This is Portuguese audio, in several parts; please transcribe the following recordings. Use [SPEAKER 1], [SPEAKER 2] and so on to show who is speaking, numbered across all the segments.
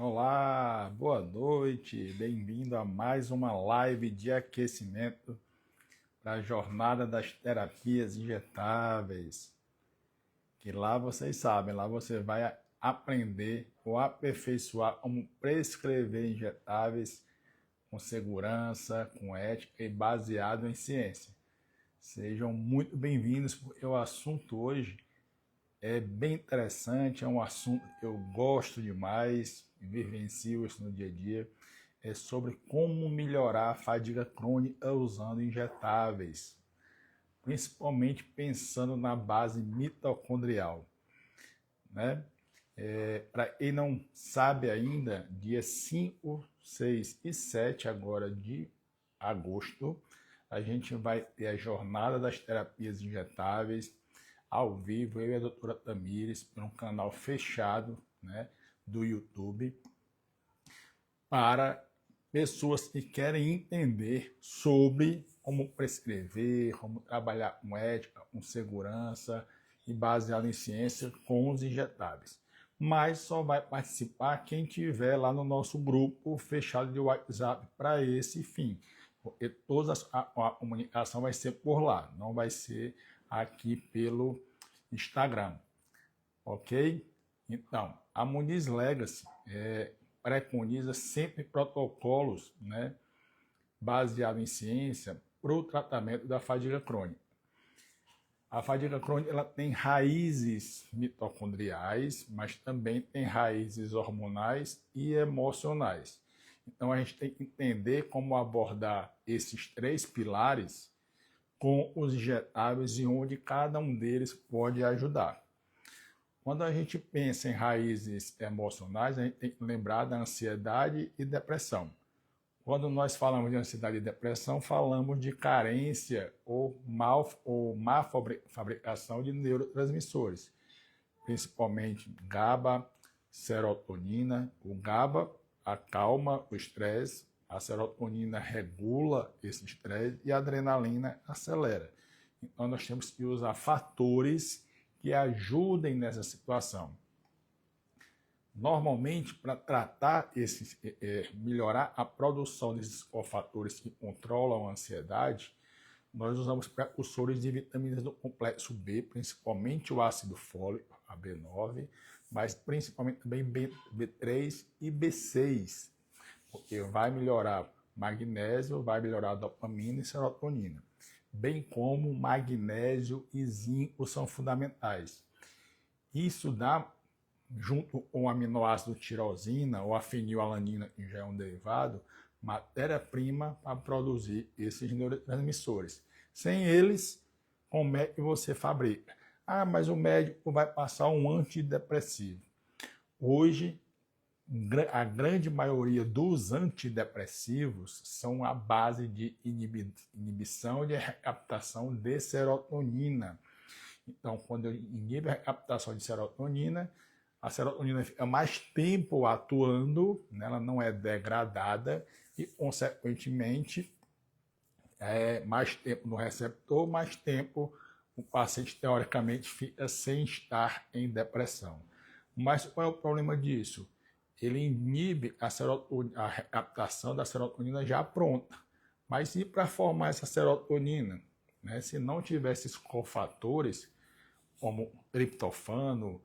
[SPEAKER 1] Olá, boa noite, bem-vindo a mais uma live de aquecimento para a jornada das terapias injetáveis. Que lá vocês sabem, lá você vai aprender ou aperfeiçoar como prescrever injetáveis com segurança, com ética e baseado em ciência. Sejam muito bem-vindos, porque o assunto hoje é bem interessante, é um assunto que eu gosto demais, vivencio isso no dia a dia. É sobre como melhorar a fadiga crônica usando injetáveis, principalmente pensando na base mitocondrial, né? Para quem não sabe ainda, dia 5, 6 e 7 agora de agosto, a gente vai ter a jornada das terapias injetáveis ao vivo, eu e a doutora Tamires, por um canal fechado, né, do YouTube, para pessoas que querem entender sobre como prescrever, como trabalhar com ética, com segurança e baseado em ciência com os injetáveis. Mas só vai participar quem tiver lá no nosso grupo fechado de WhatsApp para esse fim. Porque a comunicação vai ser por lá, não vai ser aqui pelo Instagram, ok? Então, a Muniz Legacy preconiza sempre protocolos, né, baseados em ciência para o tratamento da fadiga crônica. A fadiga crônica ela tem raízes mitocondriais, mas também tem raízes hormonais e emocionais. Então, a gente tem que entender como abordar esses três pilares com os injetáveis e onde cada um deles pode ajudar. Quando a gente pensa em raízes emocionais, a gente tem que lembrar da ansiedade e depressão. Quando nós falamos de ansiedade e depressão, falamos de carência ou má fabricação de neurotransmissores, principalmente GABA, serotonina. O GABA acalma o estresse, a serotonina regula esse estresse e a adrenalina acelera. Então, nós temos que usar fatores que ajudem nessa situação. Normalmente, para tratar melhorar a produção desses cofatores que controlam a ansiedade, nós usamos precursores de vitaminas do complexo B, principalmente o ácido fólico, a B9, mas principalmente também B3 e B6, porque vai melhorar magnésio, vai melhorar dopamina e serotonina, bem como magnésio e zinco são fundamentais. Isso dá, junto com o aminoácido tirosina ou a fenilalanina, que já é um derivado, matéria-prima para produzir esses neurotransmissores. Sem eles, como é que você fabrica? Ah, mas o médico vai passar um antidepressivo. Hoje, a grande maioria dos antidepressivos são a base de inibição de recaptação de serotonina. Então, quando eu inibo a recaptação de serotonina, a serotonina fica mais tempo atuando, né? Ela não é degradada e, consequentemente, mais tempo no receptor, mais tempo o paciente, teoricamente, fica sem estar em depressão. Mas qual é o problema disso? Ele inibe a recaptação da serotonina já pronta. Mas e para formar essa serotonina? Né? Se não tivesse esses cofatores, como triptofano,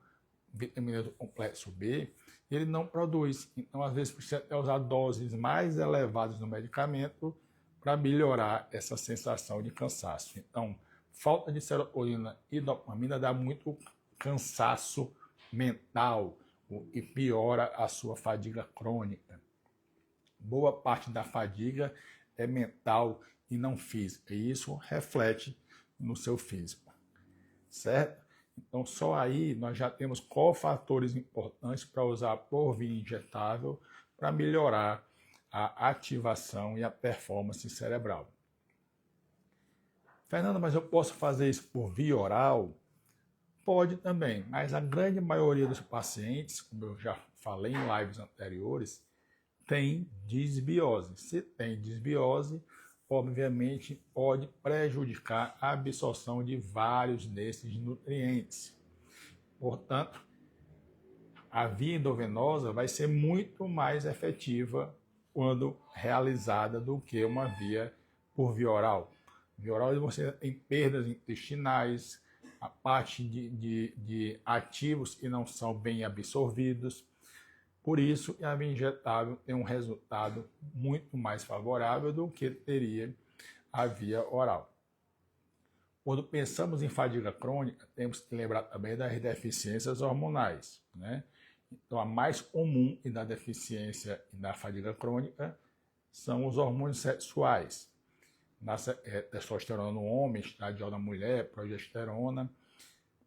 [SPEAKER 1] vitamina do complexo B, ele não produz. Então, às vezes, precisa usar doses mais elevadas do medicamento para melhorar essa sensação de cansaço. Então, falta de serotonina e dopamina dá muito cansaço mental, e piora a sua fadiga crônica. Boa parte da fadiga é mental e não física, e isso reflete no seu físico, certo? Então, só aí nós já temos cofatores importantes para usar por via injetável para melhorar a ativação e a performance cerebral. Fernando, mas eu posso fazer isso por via oral? Pode também, mas a grande maioria dos pacientes, como eu já falei em lives anteriores, tem disbiose. Se tem disbiose, obviamente pode prejudicar a absorção de vários desses nutrientes. Portanto, a via endovenosa vai ser muito mais efetiva quando realizada do que uma via por via oral. Via oral você tem perdas intestinais, a parte de ativos que não são bem absorvidos. Por isso, a via injetável tem um resultado muito mais favorável do que teria a via oral. Quando pensamos em fadiga crônica, temos que lembrar também das deficiências hormonais, né? Então, a mais comum da deficiência e da fadiga crônica são os hormônios sexuais. Testosterona no homem, estradiol na mulher, progesterona,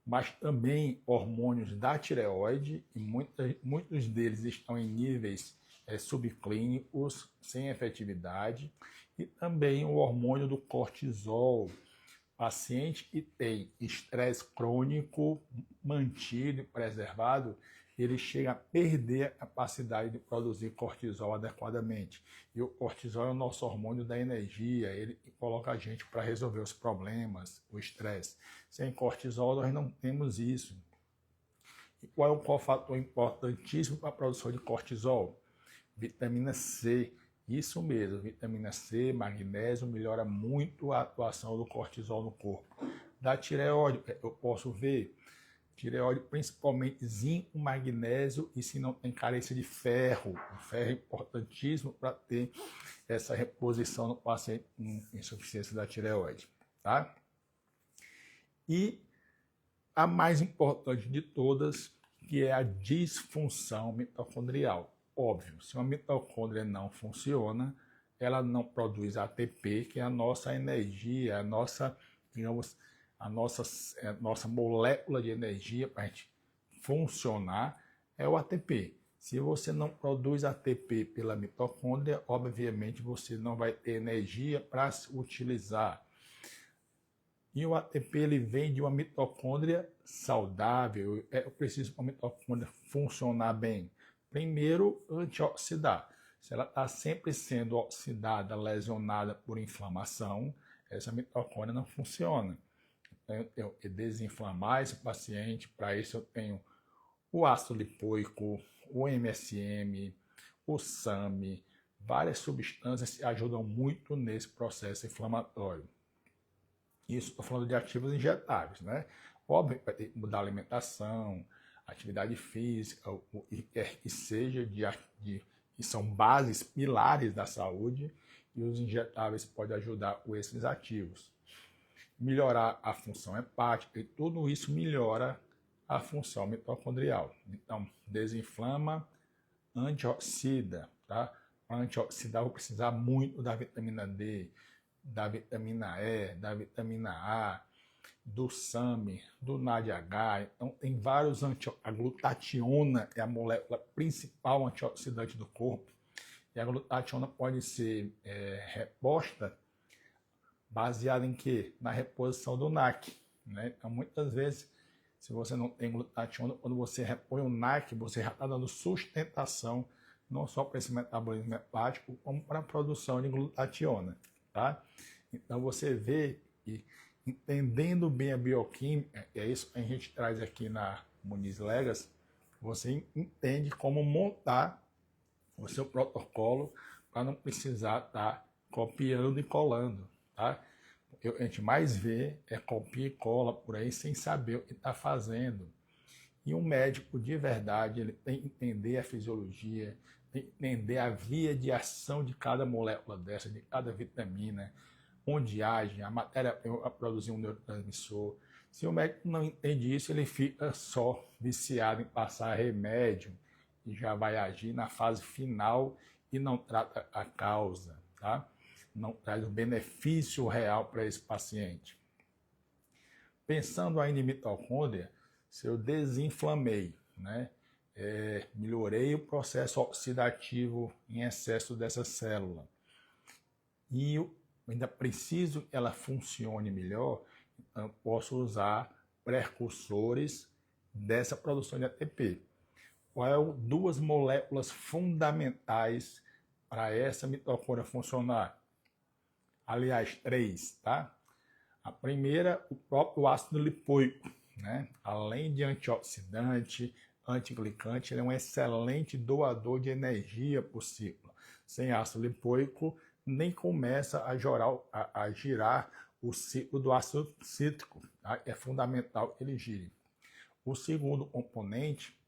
[SPEAKER 1] mas também hormônios da tireoide, e muitos deles estão em níveis subclínicos, sem efetividade, e também o hormônio do cortisol. Paciente que tem estresse crônico mantido e preservado, ele chega a perder a capacidade de produzir cortisol adequadamente. E o cortisol é o nosso hormônio da energia, ele coloca a gente para resolver os problemas, o estresse. Sem cortisol nós não temos isso. E qual é o fator importantíssimo para a produção de cortisol? Vitamina C. Isso mesmo, vitamina C, magnésio, melhora muito a atuação do cortisol no corpo. Da tireoide, eu posso ver tireoide, principalmente zinco, magnésio, e se não tem carência de ferro. O ferro é importantíssimo para ter essa reposição no paciente com insuficiência da tireoide, tá? E a mais importante de todas, que é a disfunção mitocondrial. Óbvio, se uma mitocôndria não funciona, ela não produz ATP, que é a nossa energia, a nossa, digamos, a nossa molécula de energia para a gente funcionar é o ATP. Se você não produz ATP pela mitocôndria, obviamente você não vai ter energia para utilizar. E o ATP ele vem de uma mitocôndria saudável. Eu preciso para a mitocôndria funcionar bem. Primeiro, antioxidar. Se ela está sempre sendo oxidada, lesionada por inflamação, essa mitocôndria não funciona. Então, eu tenho que desinflamar esse paciente. Para isso, eu tenho o ácido lipoico, o MSM, o SAM, várias substâncias que ajudam muito nesse processo inflamatório. Isso estou falando de ativos injetáveis, né? Óbvio, vai ter que mudar a alimentação, atividade física, o que quer que seja, que são bases, pilares da saúde, e os injetáveis podem ajudar com esses ativos. Melhorar a função hepática, e tudo isso melhora a função mitocondrial. Então, desinflama, antioxida, tá? Para antioxidar, eu vou precisar muito da vitamina D, da vitamina E, da vitamina A, do SAM, do NADH. Então, tem vários a glutationa é a molécula principal antioxidante do corpo. E a glutationa pode ser reposta baseada em quê? Na reposição do NAC. Né? Então, muitas vezes, se você não tem glutationa, quando você repõe o NAC, você já está dando sustentação não só para esse metabolismo hepático, como para a produção de glutationa. Tá? Então, você vê que entendendo bem a bioquímica, é isso que a gente traz aqui na Muniz Legacy, você entende como montar o seu protocolo para não precisar estar copiando e colando, tá? O que a gente mais vê é copia e cola por aí sem saber o que está fazendo. E um médico de verdade, ele tem que entender a fisiologia, tem que entender a via de ação de cada molécula dessa, de cada vitamina, onde age, a matéria a produzir um neurotransmissor. Se o médico não entende isso, ele fica só viciado em passar remédio e já vai agir na fase final e não trata a causa, tá? Não traz o benefício real para esse paciente. Pensando ainda em mitocôndria, se eu desinflamei, né? Melhorei o processo oxidativo em excesso dessa célula e eu ainda preciso que ela funcione melhor, então eu posso usar precursores dessa produção de ATP. Qual duas moléculas fundamentais para essa mitocôndria funcionar? Aliás, 3, tá? A primeira, o próprio ácido lipoico, né? Além de antioxidante, antiglicante, ele é um excelente doador de energia para o ciclo. Sem ácido lipoico, nem começa a girar o ciclo do ácido cítrico. Tá? É fundamental que ele gire. O segundo componente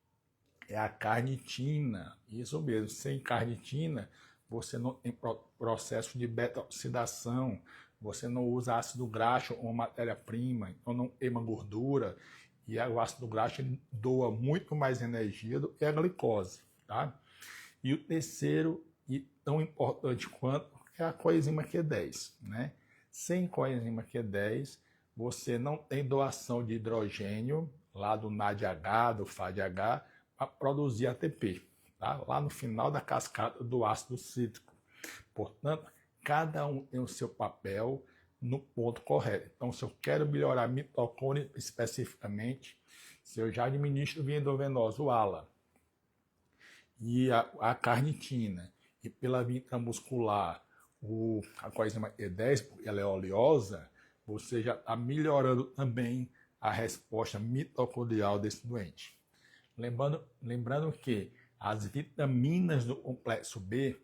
[SPEAKER 1] é a carnitina. Isso mesmo, sem carnitina, você não tem processo de beta-oxidação, você não usa ácido graxo como matéria-prima, então não queima gordura, e o ácido graxo ele doa muito mais energia do que a glicose. Tá? E o terceiro, e tão importante quanto, é a coenzima Q10. Né? Sem coenzima Q10, você não tem doação de hidrogênio, lá do NADH, do FADH, para produzir ATP, tá? Lá no final da cascata do ácido cítrico. Portanto, cada um tem o seu papel no ponto correto. Então, se eu quero melhorar a mitocôndria especificamente, se eu já administro via endovenosa o ALA e a carnitina, e pela via intramuscular a coenzima E10, porque ela é oleosa, você já está melhorando também a resposta mitocondrial desse doente. Lembrando que as vitaminas do complexo B,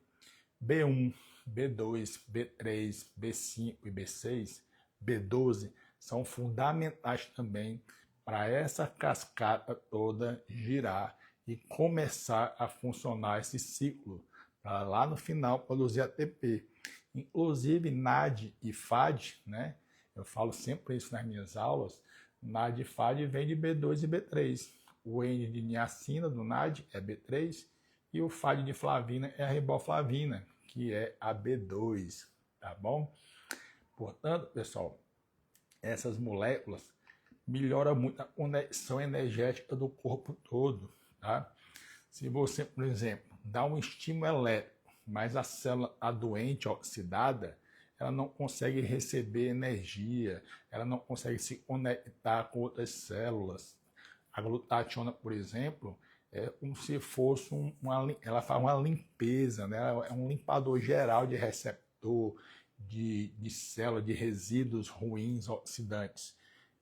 [SPEAKER 1] B1, B2, B3, B5 e B6, B12, são fundamentais também para essa cascata toda girar e começar a funcionar esse ciclo, para lá no final produzir ATP. Inclusive NAD e FAD, né? Eu falo sempre isso nas minhas aulas, NAD e FAD vem de B2 e B3. O N de niacina do NAD é B3 e o FAD de flavina é a riboflavina, que é a B2, tá bom? Portanto, pessoal, essas moléculas melhoram muito a conexão energética do corpo todo, tá? Se você, por exemplo, dá um estímulo elétrico, mas a célula está doente, oxidada, ela não consegue receber energia, ela não consegue se conectar com outras células. A glutationa, por exemplo, é como se fosse ela faz uma limpeza, né? É um limpador geral de receptor, de célula, de resíduos ruins, oxidantes.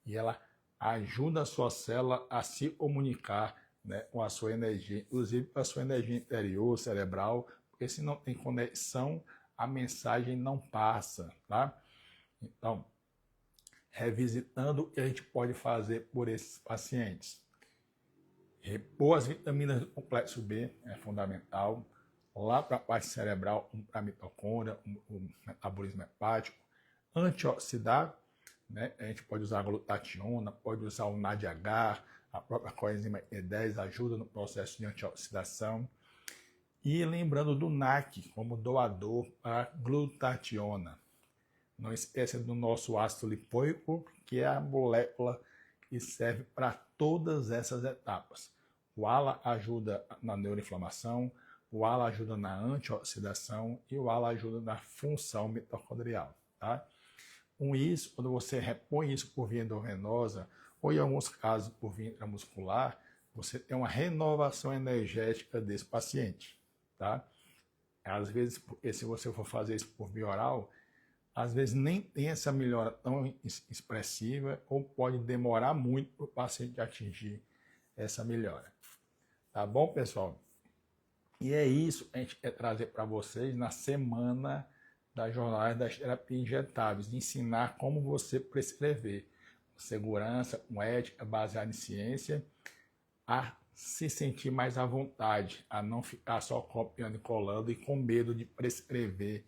[SPEAKER 1] E ela ajuda a sua célula a se comunicar, né, com a sua energia, inclusive com a sua energia interior, cerebral, porque se não tem conexão, a mensagem não passa, tá? Então, revisitando o que a gente pode fazer por esses pacientes. Repor as vitaminas do complexo B é fundamental. Lá para a parte cerebral, para a mitocôndria, o metabolismo hepático. Antioxidar, né? A gente pode usar a glutationa, pode usar o NADH, a própria coenzima E10 ajuda no processo de antioxidação. E lembrando do NAC como doador para glutationa. Não esqueça do nosso ácido lipoico, que é a molécula que serve para todas essas etapas. O ALA ajuda na neuroinflamação, o ALA ajuda na antioxidação e o ALA ajuda na função mitocondrial. Tá? Com isso, quando você repõe isso por via endovenosa, ou em alguns casos por via intramuscular, você tem uma renovação energética desse paciente. Tá? Às vezes, se você for fazer isso por via oral, às vezes nem tem essa melhora tão expressiva ou pode demorar muito para o paciente atingir essa melhora. Tá bom, pessoal? E é isso que a gente quer trazer para vocês na semana da jornada das terapias injetáveis, ensinar como você prescrever com segurança, com ética, baseada em ciência, a se sentir mais à vontade, a não ficar só copiando e colando e com medo de prescrever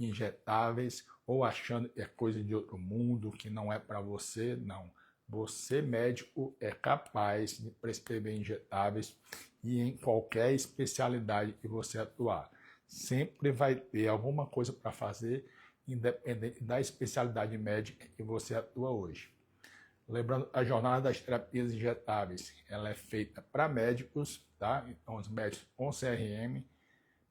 [SPEAKER 1] injetáveis ou achando que é coisa de outro mundo, que não é para você. Não. Você, médico, é capaz de prescrever injetáveis e em qualquer especialidade que você atuar. Sempre vai ter alguma coisa para fazer, independente da especialidade médica que você atua hoje. Lembrando, a jornada das terapias injetáveis, ela é feita para médicos, tá? Então, os médicos com CRM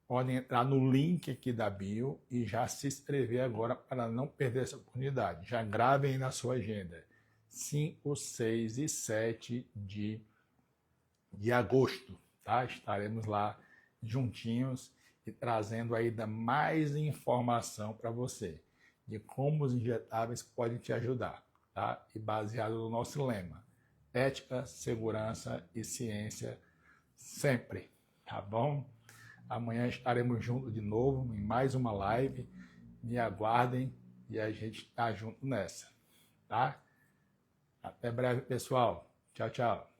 [SPEAKER 1] podem entrar no link aqui da bio e já se inscrever agora para não perder essa oportunidade. Já gravem aí na sua agenda. 5, 6 e 7 de agosto, tá? Estaremos lá juntinhos e trazendo ainda mais informação para você de como os injetáveis podem te ajudar, tá? E baseado no nosso lema, ética, segurança e ciência sempre, tá bom? Amanhã estaremos juntos de novo em mais uma live. Me aguardem e a gente está junto nessa, tá? Até breve, pessoal. Tchau, tchau.